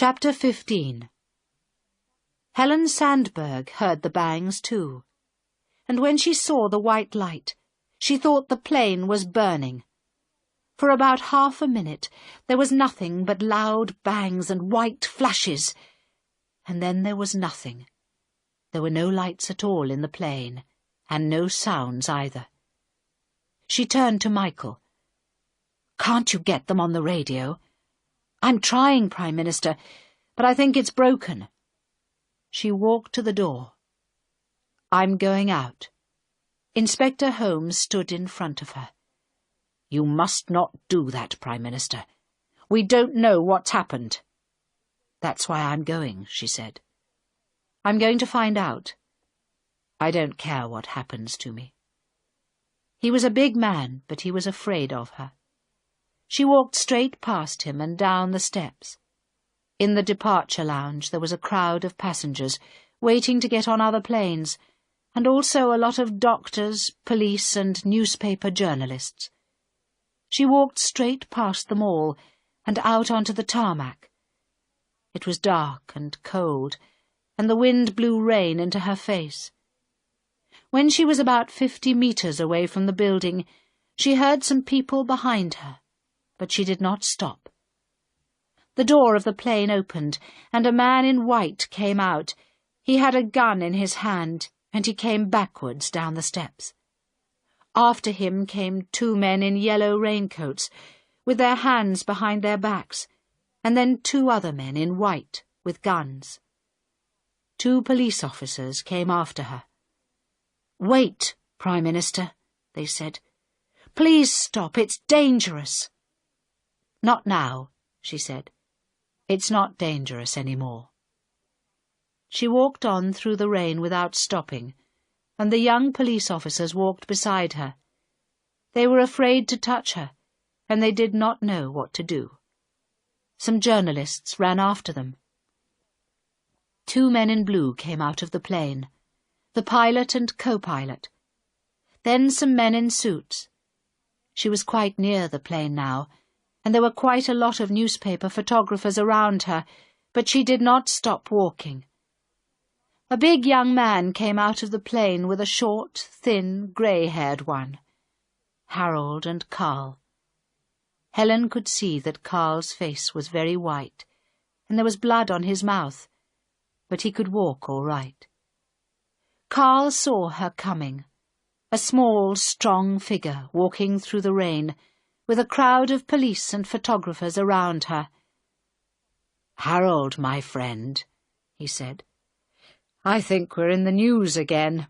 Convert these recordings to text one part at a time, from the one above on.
Chapter 15. Helen Sandberg heard the bangs too, and when she saw the white light, she thought the plane was burning. For about half a minute there was nothing but loud bangs and white flashes, and then there was nothing. There were no lights at all in the plane, and no sounds either. She turned to Michael. "Can't you get them on the radio?" "I'm trying, Prime Minister, but I think it's broken." She walked to the door. "I'm going out." Inspector Holmes stood in front of her. "You must not do that, Prime Minister. We don't know what's happened." "That's why I'm going," she said. "I'm going to find out. I don't care what happens to me." He was a big man, but he was afraid of her. She walked straight past him and down the steps. In the departure lounge there was a crowd of passengers waiting to get on other planes, and also a lot of doctors, police, and newspaper journalists. She walked straight past them all and out onto the tarmac. It was dark and cold, and the wind blew rain into her face. When she was about 50 meters away from the building, she heard some people behind her, but she did not stop. The door of the plane opened, and a man in white came out. He had a gun in his hand, and he came backwards down the steps. After him came 2 men in yellow raincoats, with their hands behind their backs, and then 2 other men in white, with guns. 2 police officers came after her. "Wait, Prime Minister," they said. "Please stop, it's dangerous." "Not now," she said. "It's not dangerous any more." She walked on through the rain without stopping, and the young police officers walked beside her. They were afraid to touch her, and they did not know what to do. Some journalists ran after them. 2 men in blue came out of the plane, the pilot and co-pilot. Then some men in suits. She was quite near the plane now, and there were quite a lot of newspaper photographers around her, but she did not stop walking. A big young man came out of the plane with a short, thin, grey-haired one. Harold and Carl. Helen could see that Carl's face was very white, and there was blood on his mouth, but he could walk all right. Carl saw her coming, a small, strong figure walking through the rain, with a crowd of police and photographers around her. "Harold, my friend," he said, "I think we're in the news again.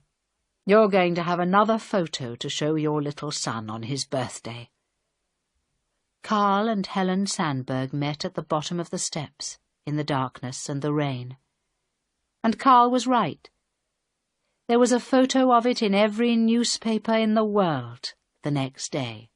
You're going to have another photo to show your little son on his birthday." Carl and Helen Sandberg met at the bottom of the steps, in the darkness and the rain. And Carl was right. There was a photo of it in every newspaper in the world the next day.